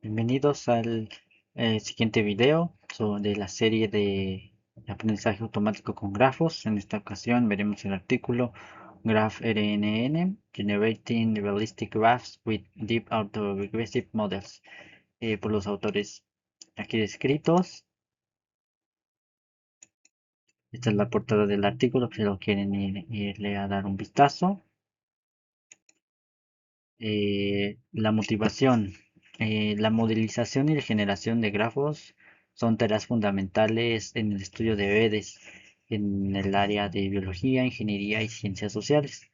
Bienvenidos al siguiente video de la serie de aprendizaje automático con grafos. En esta ocasión veremos el artículo GraphRNN Generating Realistic Graphs with Deep Autoregressive Models por los autores aquí descritos. Esta es la portada del artículo, si lo quieren irle a dar un vistazo. La motivación. La modelización y la generación de grafos son tareas fundamentales en el estudio de redes en el área de biología, ingeniería y ciencias sociales.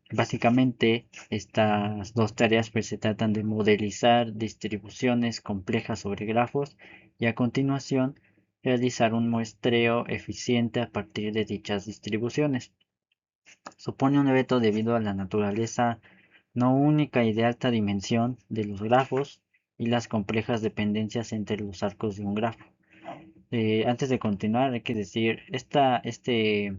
Básicamente, estas dos tareas pues, se tratan de modelizar distribuciones complejas sobre grafos y a continuación realizar un muestreo eficiente a partir de dichas distribuciones. Supone un reto debido a la naturaleza no única y de alta dimensión de los grafos y las complejas dependencias entre los arcos de un grafo. Antes de continuar, hay que decir, este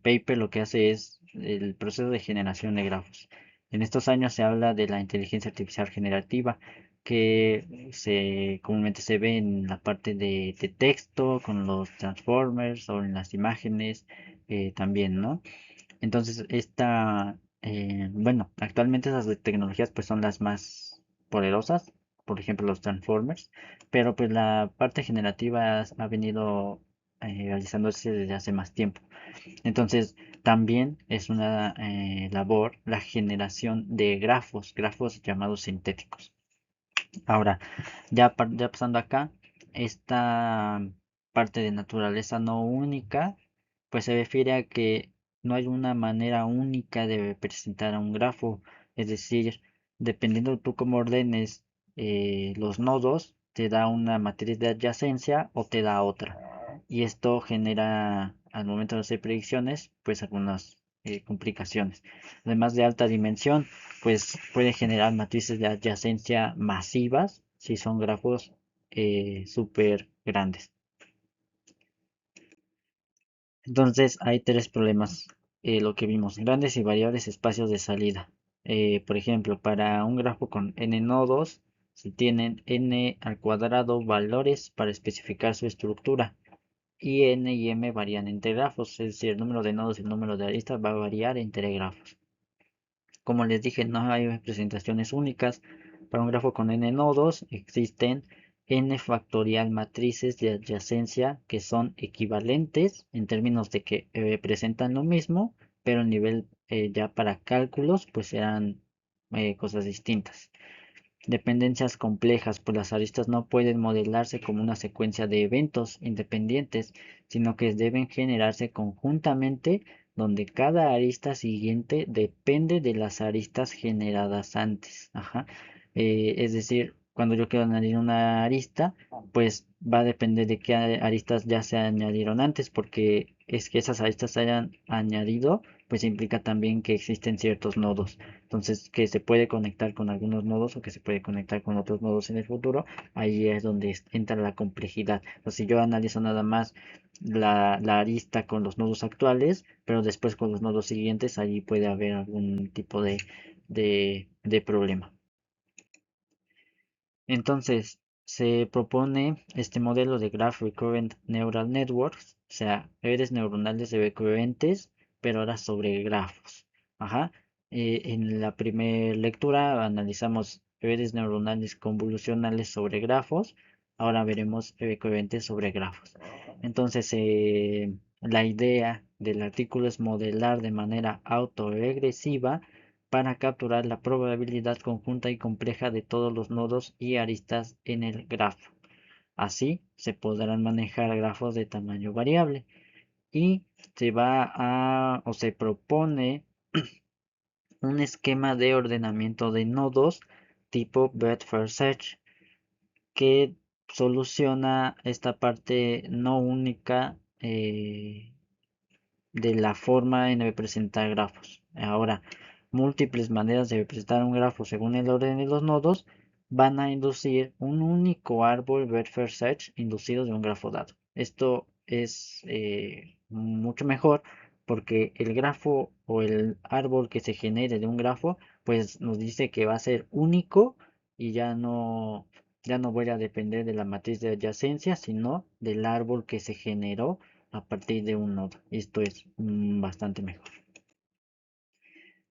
paper lo que hace es el proceso de generación de grafos. En estos años se habla de la inteligencia artificial generativa, que comúnmente se ve en la parte de texto, con los transformers o en las imágenes también, ¿no? Entonces, bueno, actualmente esas tecnologías pues son las más poderosas, por ejemplo los Transformers, pero pues la parte generativa ha venido realizándose desde hace más tiempo. Entonces, también es una labor la generación de grafos llamados sintéticos. Ahora, ya pasando acá, esta parte de naturaleza no única, pues se refiere a que no hay una manera única de representar a un grafo. Es decir, dependiendo de tú cómo ordenes los nodos, te da una matriz de adyacencia o te da otra. Y esto genera, al momento de hacer predicciones, pues algunas complicaciones. Además de alta dimensión, pues puede generar matrices de adyacencia masivas si son grafos súper grandes. Entonces hay tres problemas, lo que vimos, grandes y variables espacios de salida. Por ejemplo, para un grafo con n nodos, se tienen n al cuadrado valores para especificar su estructura. Y n y m varían entre grafos, es decir, el número de nodos y el número de aristas va a variar entre grafos. Como les dije, no hay representaciones únicas. Para un grafo con n nodos existen n factorial matrices de adyacencia que son equivalentes en términos de que representan lo mismo, pero a nivel ya para cálculos pues serán cosas distintas. Dependencias complejas, pues las aristas no pueden modelarse como una secuencia de eventos independientes, sino que deben generarse conjuntamente, donde cada arista siguiente depende de las aristas generadas antes. Ajá. Es decir, cuando yo quiero añadir una arista, pues va a depender de qué aristas ya se añadieron antes, porque es que esas aristas se hayan añadido, pues implica también que existen ciertos nodos. Entonces, que se puede conectar con algunos nodos o que se puede conectar con otros nodos en el futuro, ahí es donde entra la complejidad. Entonces, si yo analizo nada más la arista con los nodos actuales, pero después con los nodos siguientes, allí puede haber algún tipo de problema. Entonces, se propone este modelo de Graph Recurrent Neural Networks, o sea, redes neuronales recurrentes, pero ahora sobre grafos. Ajá. En la primera lectura analizamos redes neuronales convolucionales sobre grafos, ahora veremos recurrentes sobre grafos. Entonces, la idea del artículo es modelar de manera autorregresiva para capturar la probabilidad conjunta y compleja de todos los nodos y aristas en el grafo. Así se podrán manejar grafos de tamaño variable y se va a o se propone un esquema de ordenamiento de nodos tipo Breadth First Search que soluciona esta parte no única de la forma en representar grafos. Ahora, múltiples maneras de representar un grafo según el orden de los nodos van a inducir un único árbol breadth first search inducido de un grafo dado. Esto es mucho mejor porque el grafo o el árbol que se genere de un grafo, pues nos dice que va a ser único y ya no voy a depender de la matriz de adyacencia, sino del árbol que se generó a partir de un nodo. Esto es bastante mejor.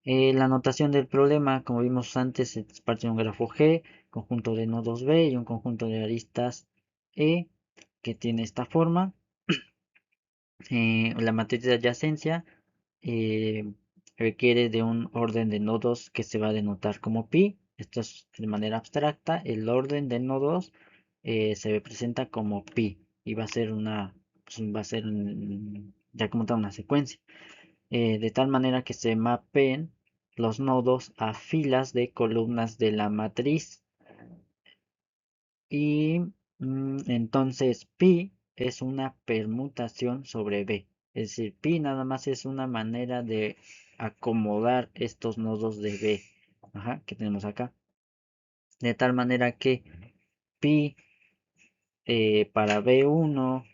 La notación del problema, como vimos antes, es parte de un grafo G, conjunto de nodos B y un conjunto de aristas E, que tiene esta forma. La matriz de adyacencia eh, requiere de un orden de nodos que se va a denotar como pi. Esto es de manera abstracta. El orden de nodos se representa como pi y va a ser ya como tal una secuencia. De tal manera que se mapeen los nodos a filas de columnas de la matriz. Y entonces pi es una permutación sobre B. Es decir, pi nada más es una manera de acomodar estos nodos de B, ajá, que tenemos acá. De tal manera que pi para B1,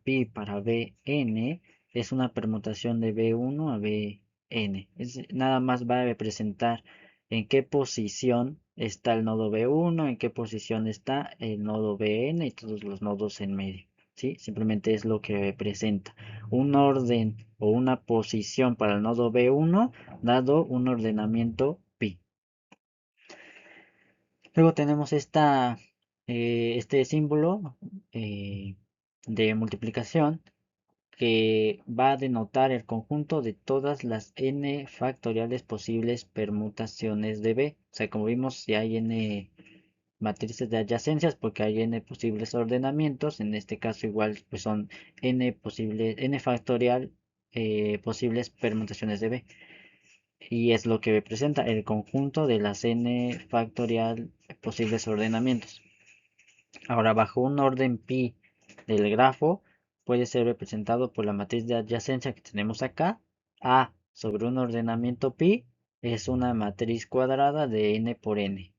pi para Bn es una permutación de B1 a Bn. Nada más va a representar en qué posición está el nodo B1, en qué posición está el nodo Bn y todos los nodos en medio. ¿Sí? Simplemente es lo que representa un orden o una posición para el nodo B1 dado un ordenamiento pi. Luego tenemos este símbolo eh, de multiplicación que va a denotar el conjunto de todas las n factoriales posibles permutaciones de B. O sea, como vimos, si hay n matrices de adyacencias, porque hay n posibles ordenamientos, en este caso igual pues son n factorial posibles permutaciones de B. Y es lo que representa el conjunto de las n factorial posibles ordenamientos. Ahora, bajo un orden pi del grafo, puede ser representado por la matriz de adyacencia que tenemos acá. A sobre un ordenamiento pi es una matriz cuadrada de n por n,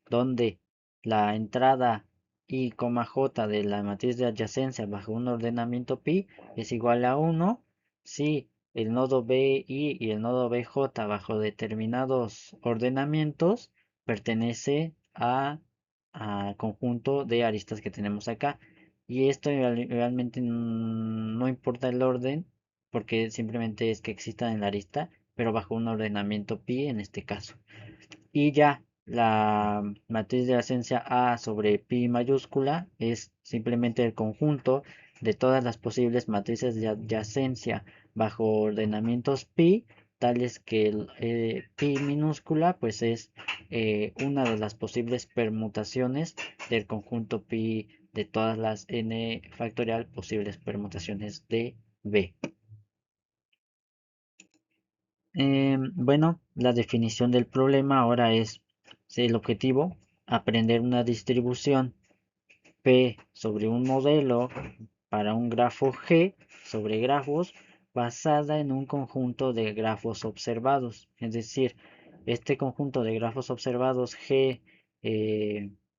donde la entrada i, j de la matriz de adyacencia bajo un ordenamiento pi es igual a 1 si el nodo bi y el nodo bj bajo determinados ordenamientos pertenece al conjunto de aristas que tenemos acá. Y esto realmente no importa el orden, porque simplemente es que exista en la arista, pero bajo un ordenamiento pi en este caso. Y ya la matriz de adyacencia A sobre pi mayúscula es simplemente el conjunto de todas las posibles matrices de adyacencia bajo ordenamientos pi, tales que el pi minúscula pues es una de las posibles permutaciones del conjunto pi de todas las n factorial posibles permutaciones de B. Bueno, la definición del problema ahora es el objetivo, aprender una distribución P sobre un modelo para un grafo G sobre grafos basada en un conjunto de grafos observados. Es decir, este conjunto de grafos observados G,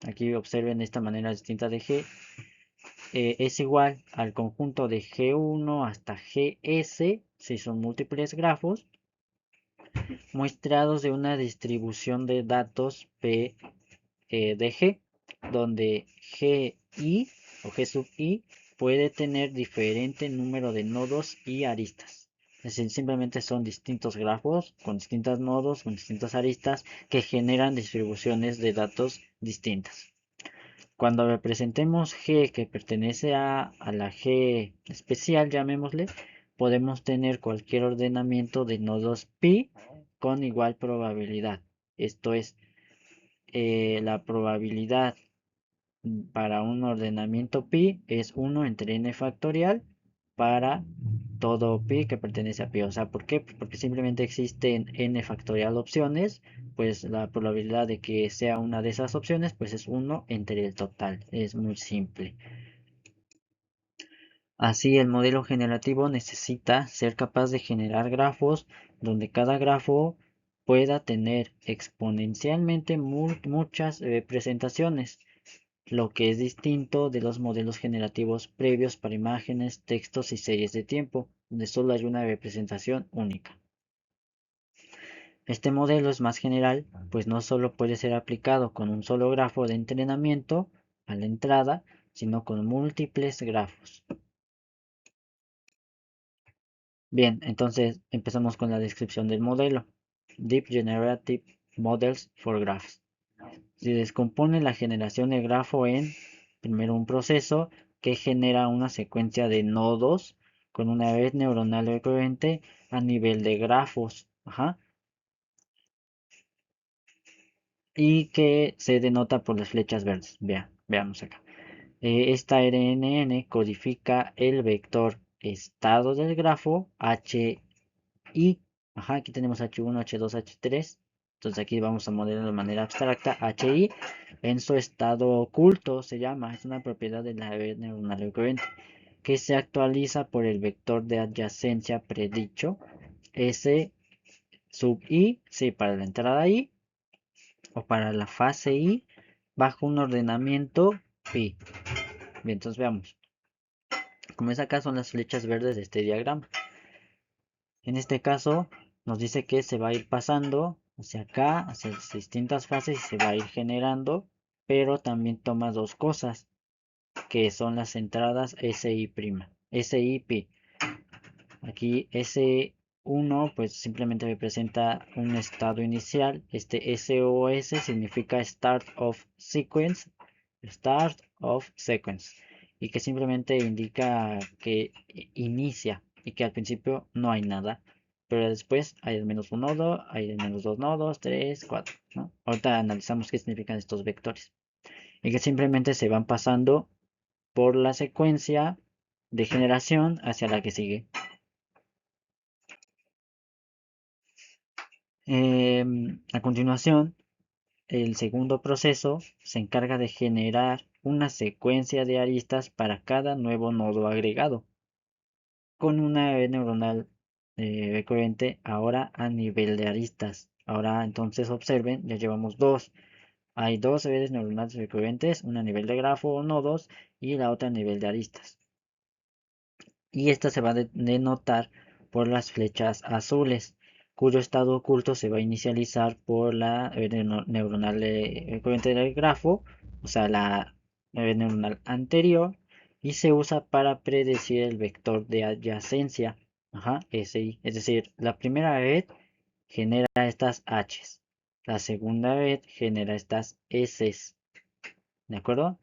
aquí observen esta manera distinta de G, es igual al conjunto de G1 hasta GS, si son múltiples grafos, muestrados de una distribución de datos P de G, donde Gi o G sub i puede tener diferente número de nodos y aristas. Es decir, simplemente son distintos grafos con distintos nodos, con distintas aristas que generan distribuciones de datos distintas. Cuando representemos G que pertenece a la G especial, llamémosle, podemos tener cualquier ordenamiento de nodos pi con igual probabilidad. Esto es, la probabilidad para un ordenamiento pi es 1 entre n factorial para todo pi que pertenece a pi. O sea, ¿por qué? Pues porque simplemente existen n factorial opciones, pues la probabilidad de que sea una de esas opciones pues es 1 entre el total. Es muy simple. Así, el modelo generativo necesita ser capaz de generar grafos donde cada grafo pueda tener exponencialmente muchas representaciones, lo que es distinto de los modelos generativos previos para imágenes, textos y series de tiempo. donde solo hay una representación única. Este modelo es más general, pues no solo puede ser aplicado con un solo grafo de entrenamiento a la entrada, sino con múltiples grafos. Bien, entonces empezamos con la descripción del modelo. Deep Generative Models for Graphs. Se descompone la generación de grafo en, primero, un proceso que genera una secuencia de nodos con una red neuronal recurrente a nivel de grafos. Ajá, y que se denota por las flechas verdes. Veamos acá. Esta RNN codifica el vector estado del grafo HI. Ajá, aquí tenemos H1, H2, H3. Entonces aquí vamos a modelar de manera abstracta HI en su estado oculto, se llama. Es una propiedad de la red neuronal recurrente que se actualiza por el vector de adyacencia predicho S sub I, sí, para la entrada I o para la fase I bajo un ordenamiento pi. Bien, entonces veamos. Como es acá son las flechas verdes de este diagrama. En este caso nos dice que se va a ir pasando hacia acá, hacia las distintas fases y se va a ir generando, pero también toma dos cosas, que son las entradas SI', SI pi. Aquí S1 pues simplemente representa un estado inicial. Este SOS significa Start of Sequence, y que simplemente indica que inicia y que al principio no hay nada, pero después hay al menos un nodo, hay al menos dos nodos, tres, cuatro, ¿no? Ahorita analizamos qué significan estos vectores y que simplemente se van pasando por la secuencia de generación hacia la que sigue. A continuación, el segundo proceso se encarga de generar una secuencia de aristas para cada nuevo nodo agregado, con una red neuronal recurrente ahora a nivel de aristas. Ahora entonces observen, ya llevamos dos. Hay dos redes neuronales recurrentes, una a nivel de grafo o nodos y la otra a nivel de aristas. Y esta se va a denotar por las flechas azules, cuyo estado oculto se va a inicializar por la red neuronal recurrente del grafo, o sea, la red neuronal anterior, y se usa para predecir el vector de adyacencia, ajá, SI. Es decir, la primera red genera estas H's, la segunda red genera estas S's, ¿de acuerdo?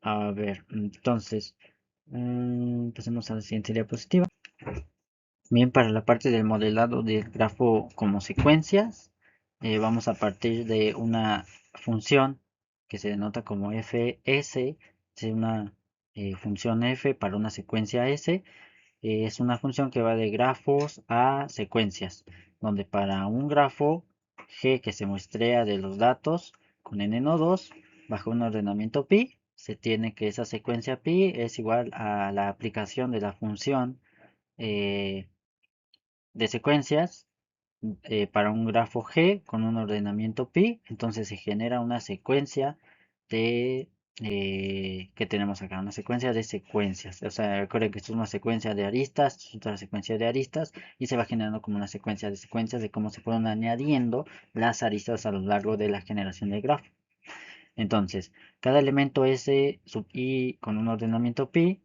A ver, entonces, pasemos a la siguiente diapositiva. Bien, para la parte del modelado del grafo como secuencias, vamos a partir de una función que se denota como fs, es una función f para una secuencia s. Es una función que va de grafos a secuencias, donde para un grafo g que se muestrea de los datos con n nodos bajo un ordenamiento pi, se tiene que esa secuencia pi es igual a la aplicación de la función eh, de secuencias para un grafo G con un ordenamiento pi. Entonces se genera una secuencia de que tenemos acá, una secuencia de secuencias. O sea, recuerden que esto es una secuencia de aristas, esto es otra secuencia de aristas, y se va generando como una secuencia de secuencias de cómo se fueron añadiendo las aristas a lo largo de la generación del grafo. Entonces, cada elemento S sub i con un ordenamiento pi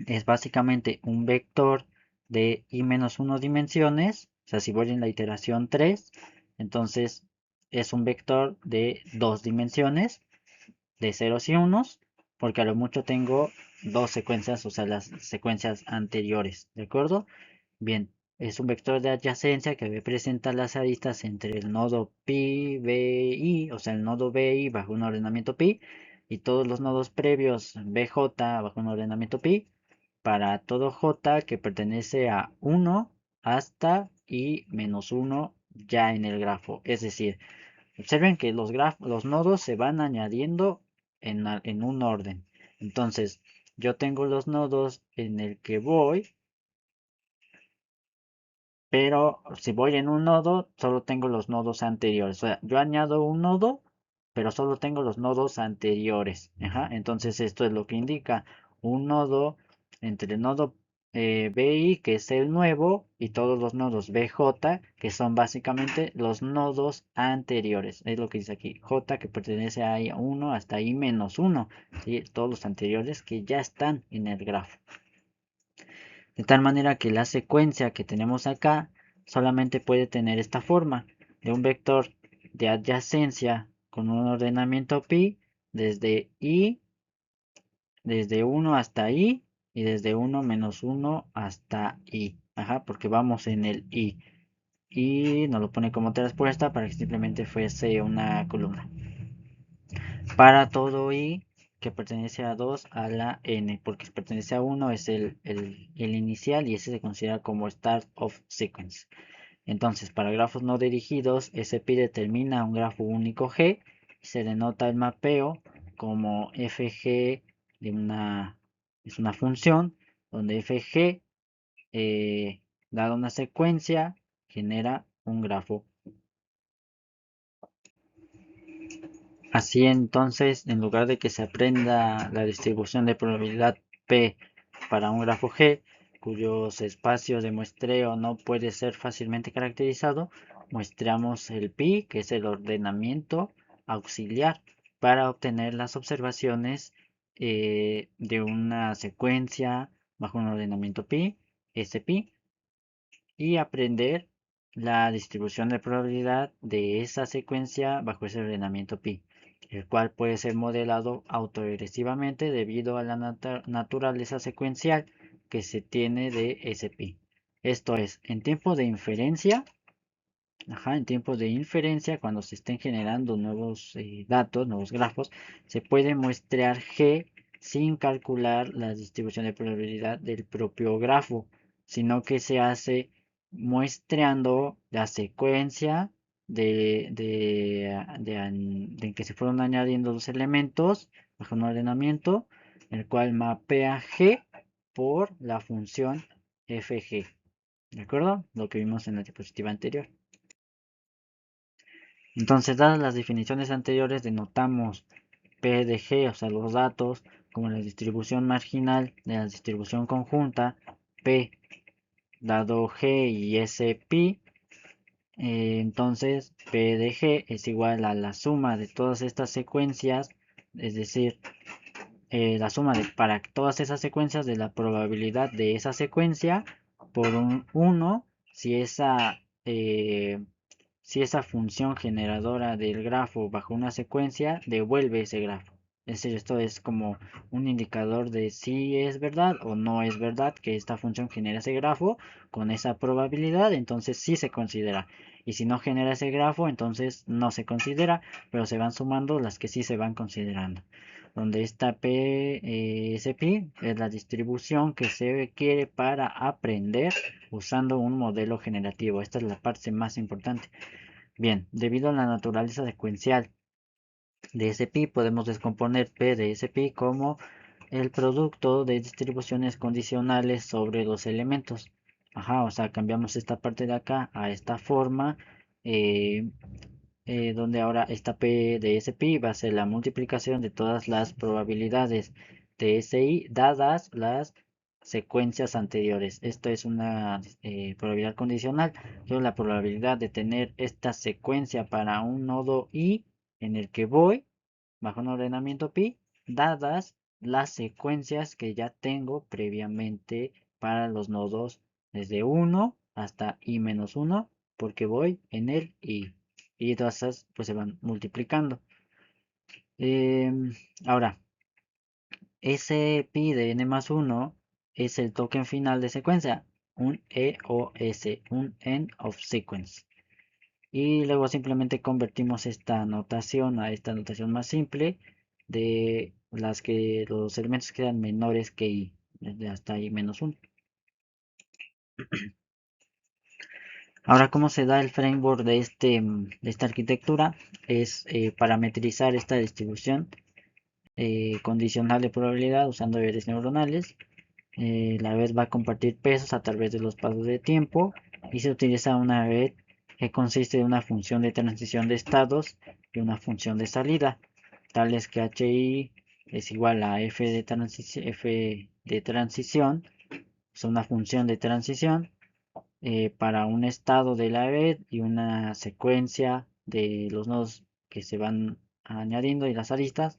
es básicamente un vector de i-1 dimensiones. O sea, si voy en la iteración 3, entonces es un vector de 2 dimensiones, de ceros y unos, porque a lo mucho tengo dos secuencias, o sea, las secuencias anteriores, ¿de acuerdo? Bien, es un vector de adyacencia que representa las aristas entre el nodo pi, bi, o sea, el nodo bi bajo un ordenamiento pi, y todos los nodos previos bj bajo un ordenamiento pi, para todo j que pertenece a 1 hasta y menos 1 ya en el grafo. Es decir, observen que los nodos se van añadiendo en un orden. Entonces, yo tengo los nodos en el que voy, pero si voy en un nodo, solo tengo los nodos anteriores. O sea, yo añado un nodo, pero solo tengo los nodos anteriores. Ajá, entonces esto es lo que indica un nodo entre el nodo BI, que es el nuevo, y todos los nodos BJ, que son básicamente los nodos anteriores. Es lo que dice aquí. J, que pertenece a I1 hasta I-1. ¿Sí? Todos los anteriores que ya están en el grafo. De tal manera que la secuencia que tenemos acá solamente puede tener esta forma de un vector de adyacencia con un ordenamiento pi desde I, desde 1 hasta I y desde 1 menos 1 hasta I. Ajá, porque vamos en el I. Y nos lo pone como respuesta para que simplemente fuese una columna. Para todo I que pertenece a 2 a la n, porque si pertenece a 1 es el inicial y ese se considera como start of sequence. Entonces, para grafos no dirigidos, SP determina un grafo único G y se denota el mapeo como fg de es una función donde fg, dada una secuencia, genera un grafo. Así entonces, en lugar de que se aprenda la distribución de probabilidad P para un grafo G, cuyos espacios de muestreo no puede ser fácilmente caracterizado, muestramos el pi, que es el ordenamiento auxiliar, para obtener las observaciones de una secuencia bajo un ordenamiento pi, spi, y aprender la distribución de probabilidad de esa secuencia bajo ese ordenamiento pi, el cual puede ser modelado autoregresivamente debido a la naturaleza secuencial que se tiene de ese pi. Esto es, en tiempo de inferencia, en tiempos de inferencia, cuando se estén generando nuevos datos, nuevos grafos, se puede muestrear G sin calcular la distribución de probabilidad del propio grafo, sino que se hace muestreando la secuencia de que se fueron añadiendo los elementos bajo un ordenamiento, el cual mapea G por la función fg. ¿De acuerdo? Lo que vimos en la diapositiva anterior. Entonces, dadas las definiciones anteriores, denotamos P de G, o sea, los datos, como la distribución marginal de la distribución conjunta, P dado G y S pi. Entonces, P de G es igual a la suma de todas estas secuencias, es decir, la suma para todas esas secuencias de la probabilidad de esa secuencia por un 1 si esa función generadora del grafo bajo una secuencia devuelve ese grafo. Es decir, esto es como un indicador de si es verdad o no es verdad que esta función genera ese grafo con esa probabilidad, entonces sí se considera. Y si no genera ese grafo, entonces no se considera, pero se van sumando las que sí se van considerando. Donde esta PSP es la distribución que se requiere para aprender usando un modelo generativo. Esta es la parte más importante. Bien, debido a la naturaleza secuencial de SP, podemos descomponer P de SP como el producto de distribuciones condicionales sobre los elementos. Ajá, o sea, cambiamos esta parte de acá a esta forma, eh, donde ahora esta P de SP va a ser la multiplicación de todas las probabilidades de SI dadas las secuencias anteriores. Esto es una probabilidad condicional. Yo la probabilidad de tener esta secuencia para un nodo I en el que voy bajo un ordenamiento pi, dadas las secuencias que ya tengo previamente para los nodos desde 1 hasta i-1, porque voy en el i. Y todas esas pues se van multiplicando. Ahora, ese pi de n más 1 es el token final de secuencia, un EOS, un end of sequence. Y luego simplemente convertimos esta notación a esta notación más simple de las que los elementos quedan menores que i, desde hasta i-1. Ahora, ¿cómo se da el framework de esta arquitectura? Es parametrizar esta distribución condicional de probabilidad usando redes neuronales. La red va a compartir pesos a través de los pasos de tiempo y se utiliza una red que consiste de una función de transición de estados y una función de salida, tales que HI es igual a F de transición Es una función de transición para un estado de la red y una secuencia de los nodos que se van añadiendo y las aristas.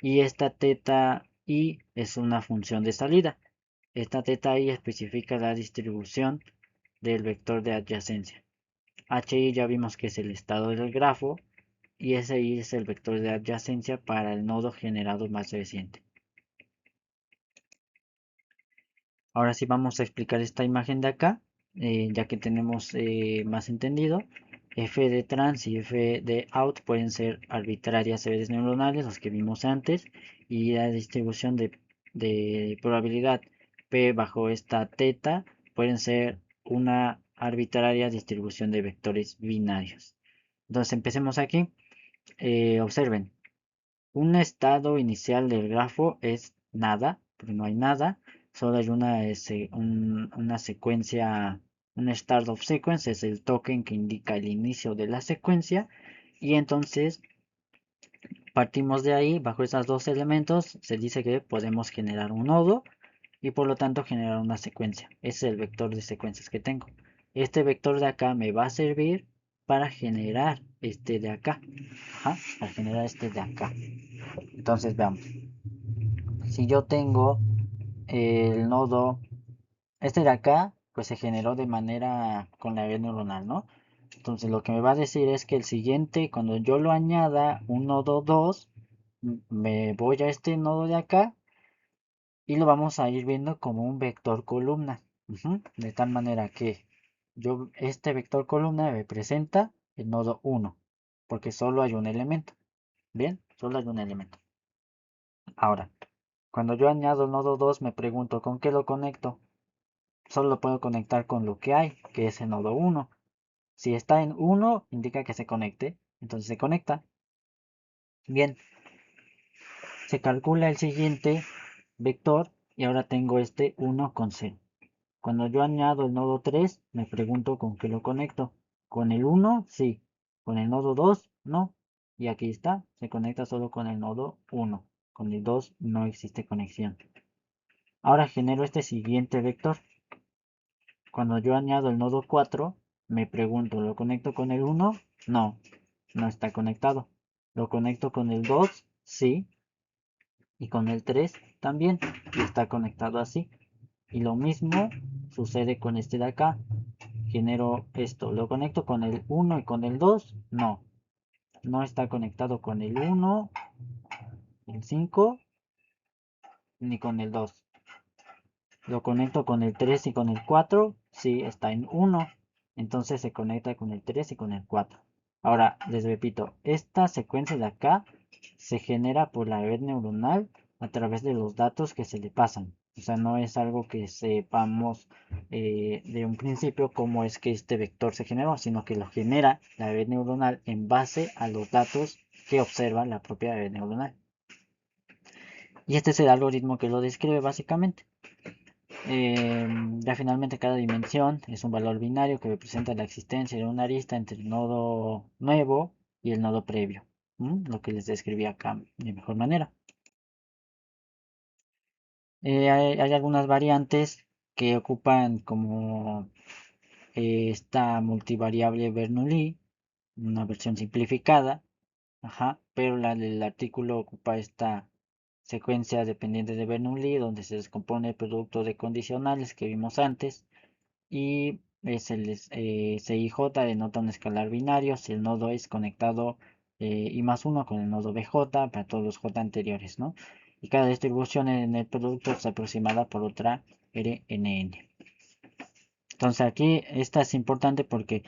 Y esta teta i es una función de salida. Esta teta i especifica la distribución del vector de adyacencia. Hi ya vimos que es el estado del grafo y ese i es el vector de adyacencia para el nodo generado más reciente. Ahora sí vamos a explicar esta imagen de acá, ya que tenemos más entendido. F de trans y F de out pueden ser arbitrarias redes neuronales, las que vimos antes, y la distribución de probabilidad P bajo esta teta pueden ser una arbitraria distribución de vectores binarios. Entonces empecemos aquí. Observen, un estado inicial del grafo es nada, porque no hay nada, solo hay una secuencia, un start of sequence, es el token que indica el inicio de la secuencia, y entonces partimos de ahí, bajo esos dos elementos, se dice que podemos generar un nodo y por lo tanto generar una secuencia. Ese es el vector de secuencias que tengo. Este vector de acá me va a servir para generar este de acá. Ajá, para generar este de acá. Entonces veamos. Si yo tengo el nodo, este de acá, pues se generó de manera con la red neuronal, ¿no? Entonces lo que me va a decir es que el siguiente, cuando yo lo añada, un nodo 2, me voy a este nodo de acá y lo vamos a ir viendo como un vector columna. De tal manera que este vector columna representa el nodo 1, porque solo hay un elemento. Bien, solo hay un elemento. Ahora, cuando yo añado el nodo 2 me pregunto ¿con qué lo conecto? Solo lo puedo conectar con lo que hay, que es el nodo 1. Si está en 1 indica que se conecte, entonces se conecta. Bien, se calcula el siguiente vector y ahora tengo este 1 con 0. Cuando yo añado el nodo 3 me pregunto con qué lo conecto. ¿Con el 1? Sí. ¿Con el nodo 2? No. Y aquí está, se conecta solo con el nodo 1. Con el 2 no existe conexión. Ahora genero este siguiente vector. Cuando yo añado el nodo 4, me pregunto, ¿lo conecto con el 1? No, no está conectado. ¿Lo conecto con el 2? Sí. Y con el 3 también. Y está conectado así. Y lo mismo sucede con este de acá. Genero esto. ¿Lo conecto con el 1 y con el 2? No. No está conectado con el 1, el 5, ni con el 2. Lo conecto con el 3 y con el 4. Sí, está en 1. Entonces se conecta con el 3 y con el 4. Ahora, les repito, esta secuencia de acá se genera por la red neuronal a través de los datos que se le pasan. O sea, no es algo que sepamos de un principio cómo es que este vector se generó, sino que lo genera la red neuronal en base a los datos que observa la propia red neuronal. Y este es el algoritmo que lo describe básicamente. Ya finalmente cada dimensión es un valor binario que representa la existencia de una arista entre el nodo nuevo y el nodo previo. Lo que les describí acá de mejor manera. Hay algunas variantes que ocupan como esta multivariable Bernoulli, una versión simplificada, pero la del artículo ocupa esta secuencia dependiente de Bernoulli, donde se descompone el producto de condicionales que vimos antes, y es el CIJ denota un escalar binario si el nodo es conectado I más 1 con el nodo BJ para todos los J anteriores, ¿no? Y cada distribución en el producto es aproximada por otra RNN. Entonces aquí esta es importante porque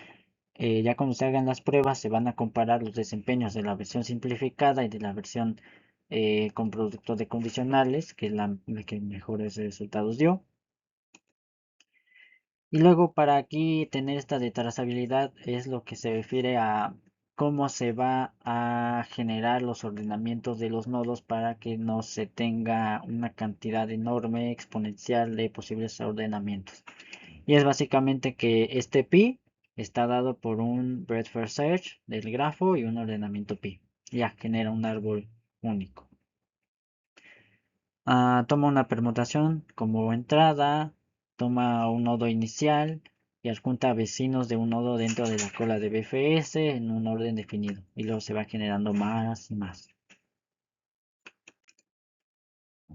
ya cuando se hagan las pruebas se van a comparar los desempeños de la versión simplificada y de la versión con producto de condicionales, que es la que mejores resultados dio. Y luego para aquí tener esta de trazabilidad es lo que se refiere a cómo se va a generar los ordenamientos de los nodos para que no se tenga una cantidad enorme exponencial de posibles ordenamientos. Y es básicamente que este pi está dado por un breadth first search del grafo y un ordenamiento pi. Ya genera un árbol único. Toma una permutación como entrada, toma un nodo inicial y adjunta vecinos de un nodo dentro de la cola de BFS en un orden definido. Y luego se va generando más y más.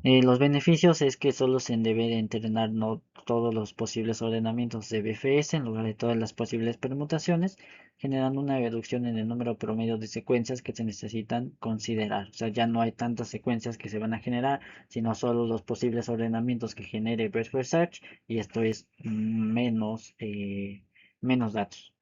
Los beneficios es que solo se debe de entrenar no todos los posibles ordenamientos de BFS en lugar de todas las posibles permutaciones, generando una reducción en el número promedio de secuencias que se necesitan considerar. O sea, ya no hay tantas secuencias que se van a generar, sino solo los posibles ordenamientos que genere Breadth Search, y esto es menos datos.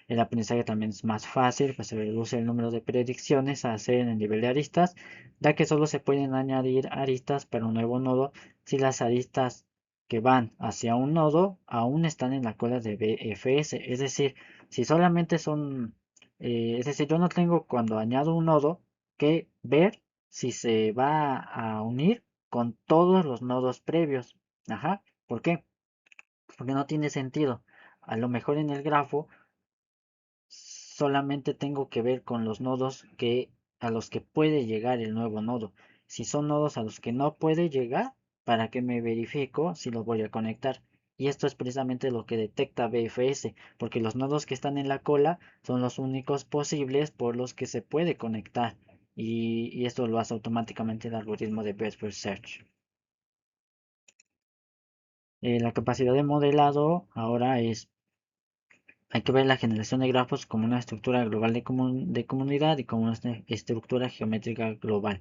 El aprendizaje también es más fácil, pues se reduce el número de predicciones a hacer en el nivel de aristas, ya que solo se pueden añadir aristas para un nuevo nodo si las aristas que van hacia un nodo aún están en la cola de BFS. Es decir, si solamente son, es decir, yo no tengo cuando añado un nodo que ver si se va a unir con todos los nodos previos. Ajá, ¿por qué? Porque no tiene sentido. A lo mejor en el grafo solamente tengo que ver con los nodos a los que puede llegar el nuevo nodo. Si son nodos a los que no puede llegar, ¿para qué me verifico si los voy a conectar? Y esto es precisamente lo que detecta BFS, porque los nodos que están en la cola son los únicos posibles por los que se puede conectar. Y esto lo hace automáticamente el algoritmo de Best First Search. La capacidad de modelado ahora hay que ver la generación de grafos como una estructura global de comunidad y como una estructura geométrica global.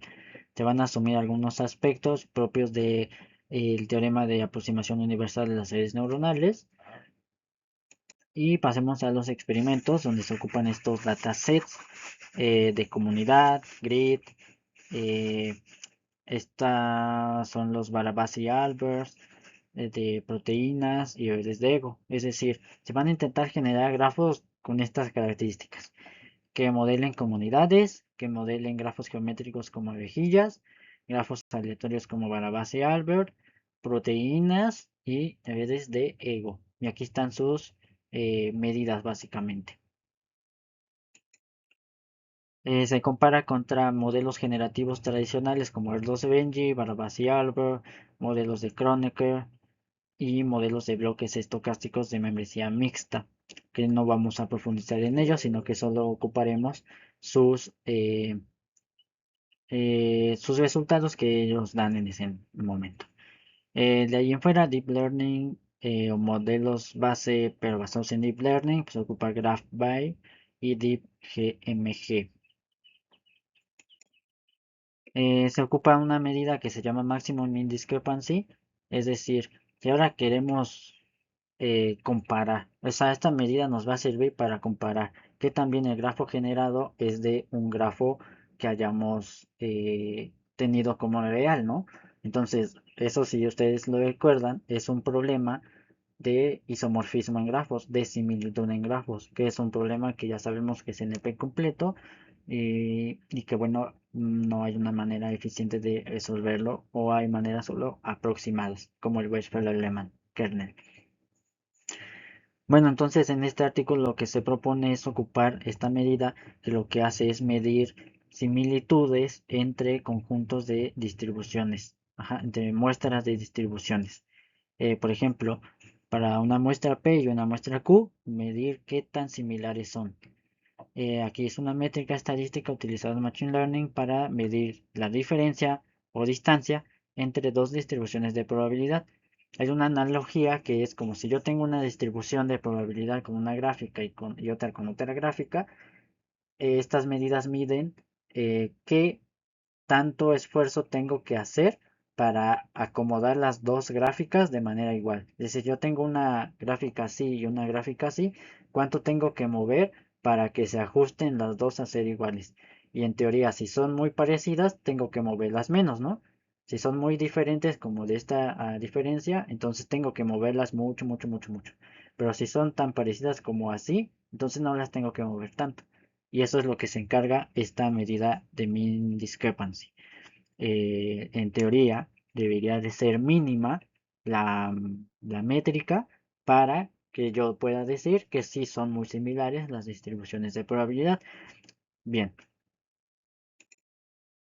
Se van a asumir algunos aspectos propios del teorema de aproximación universal de las redes neuronales. Y pasemos a los experimentos donde se ocupan estos datasets de comunidad, grid. eh, Estas son los Barabás y Albers de proteínas y redes de ego. Es decir, se van a intentar generar grafos con estas características, que modelen comunidades, que modelen grafos geométricos como rejillas, grafos aleatorios como Barabás y Albert, proteínas y redes de ego. Y aquí están sus medidas básicamente. Se compara contra modelos generativos tradicionales como el 12 Benji, Barabás y Albert, modelos de Kronecker y modelos de bloques estocásticos de membresía mixta, que no vamos a profundizar en ellos, sino que solo ocuparemos sus, sus resultados que ellos dan en ese momento. De ahí en fuera, Deep Learning o modelos base, pero basados en Deep Learning, pues ocupa GraphBy y DeepGMG. Se ocupa una medida que se llama Maximum Mean Discrepancy, es decir, si ahora queremos comparar, o sea, esta medida nos va a servir para comparar que también el grafo generado es de un grafo que hayamos tenido como real, ¿no? Entonces, eso si ustedes lo recuerdan, es un problema de isomorfismo en grafos, de similitud en grafos, que es un problema que ya sabemos que es NP completo y que bueno, no hay una manera eficiente de resolverlo o hay maneras solo aproximadas, como el Wechsler-Alemán kernel. Bueno, entonces en este artículo lo que se propone es ocupar esta medida que lo que hace es medir similitudes entre conjuntos de distribuciones, ajá, entre muestras de distribuciones. Por ejemplo, para una muestra P y una muestra Q, medir qué tan similares son. Aquí es una métrica estadística utilizada en Machine Learning para medir la diferencia o distancia entre dos distribuciones de probabilidad. Hay una analogía que es como si yo tengo una distribución de probabilidad con una gráfica y otra con otra gráfica. Estas medidas miden qué tanto esfuerzo tengo que hacer para acomodar las dos gráficas de manera igual. Es decir, yo tengo una gráfica así y una gráfica así, ¿cuánto tengo que mover para que se ajusten las dos a ser iguales? Y en teoría, si son muy parecidas, tengo que moverlas menos, ¿no? Si son muy diferentes, como de esta diferencia, entonces tengo que moverlas mucho, mucho, mucho, mucho. Pero si son tan parecidas como así, entonces no las tengo que mover tanto. Y eso es lo que se encarga esta medida de mean discrepancy. En teoría, debería de ser mínima la métrica para que yo pueda decir que sí son muy similares las distribuciones de probabilidad. Bien,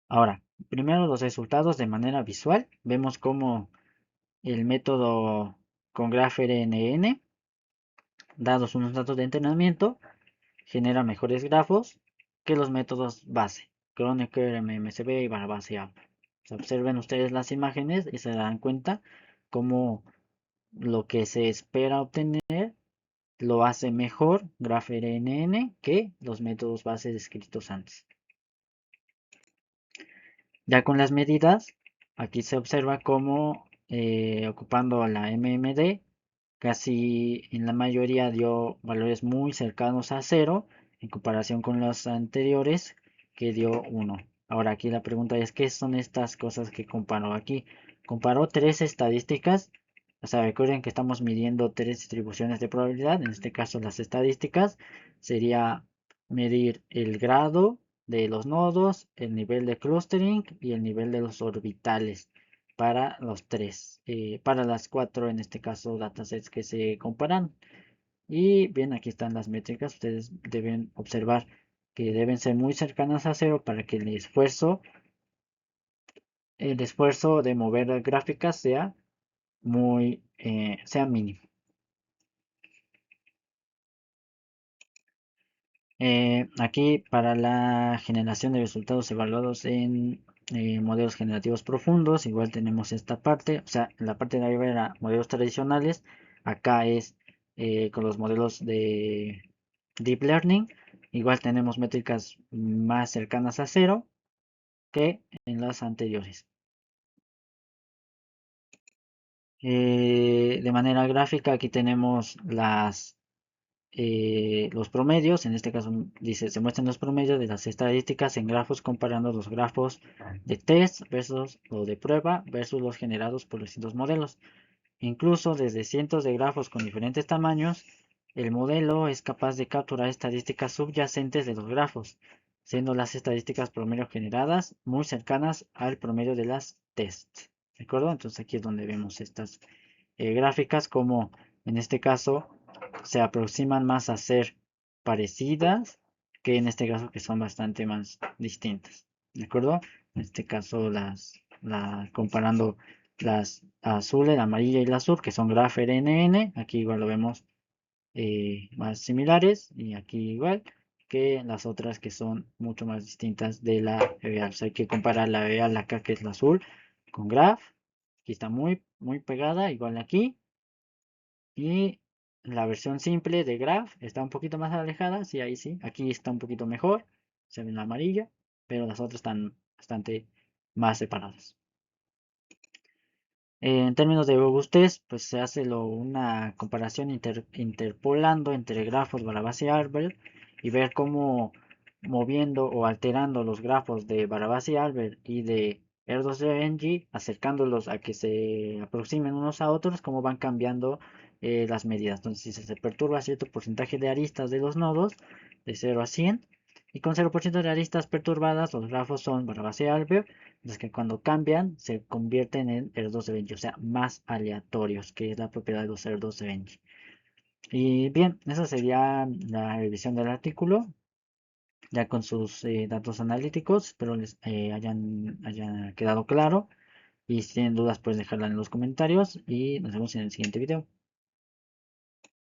ahora, primero los resultados de manera visual. Vemos cómo el método con GraphRNN, dados unos datos de entrenamiento, genera mejores grafos que los métodos base, Kronecker, MMSB y barra base A. Observen ustedes las imágenes y se dan cuenta cómo lo que se espera obtener lo hace mejor GraphRNN que los métodos base descritos antes. Ya con las medidas, aquí se observa cómo ocupando la MMD, casi en la mayoría dio valores muy cercanos a cero en comparación con los anteriores que dio 1. Ahora aquí la pregunta es, ¿qué son estas cosas que comparó aquí? Comparó tres estadísticas. O sea, recuerden que estamos midiendo tres distribuciones de probabilidad. En este caso, las estadísticas sería medir el grado de los nodos, el nivel de clustering y el nivel de los orbitales para los tres, para las cuatro, en este caso, datasets que se comparan. Y bien, aquí están las métricas. Ustedes deben observar que deben ser muy cercanas a cero para que el esfuerzo de mover gráficas sea mínimo. Aquí para la generación de resultados evaluados en modelos generativos profundos, igual tenemos esta parte, o sea, la parte de arriba era modelos tradicionales, acá es con los modelos de Deep Learning, igual tenemos métricas más cercanas a cero que en las anteriores. De manera gráfica, aquí tenemos los promedios, en este caso dice, se muestran los promedios de las estadísticas en grafos comparando los grafos de test versus o de prueba versus los generados por los distintos modelos. Incluso desde cientos de grafos con diferentes tamaños, el modelo es capaz de capturar estadísticas subyacentes de los grafos, siendo las estadísticas promedio generadas muy cercanas al promedio de las test. ¿De acuerdo? Entonces aquí es donde vemos estas gráficas como en este caso se aproximan más a ser parecidas que en este caso que son bastante más distintas. ¿De acuerdo? En este caso comparando las azules, la amarilla y la azul, que son graph RNN, aquí igual lo vemos más similares y aquí igual que las otras que son mucho más distintas de la real. O sea, hay que comparar la real acá que es la azul con graph. Aquí está muy, muy pegada, igual aquí. Y la versión simple de graph está un poquito más alejada, sí, ahí sí. Aquí está un poquito mejor, se ve en la amarilla, pero las otras están bastante más separadas. En términos de robustez, pues se hace una comparación interpolando entre grafos barra base Albert y ver cómo moviendo o alterando los grafos de barra base Albert y de R2-NG, acercándolos a que se aproximen unos a otros, cómo van cambiando las medidas. Entonces, si se perturba cierto porcentaje de aristas de los nodos, de 0 a 100, y con 0% de aristas perturbadas, los grafos son barra base Albert, los que cuando cambian se convierten en R2 de Benji, o sea, más aleatorios, que es la propiedad de los R2 de Benji. Y bien, esa sería la revisión del artículo, ya con sus datos analíticos. Espero les haya quedado claro. Y si tienen dudas, pueden dejarla en los comentarios. Y nos vemos en el siguiente video.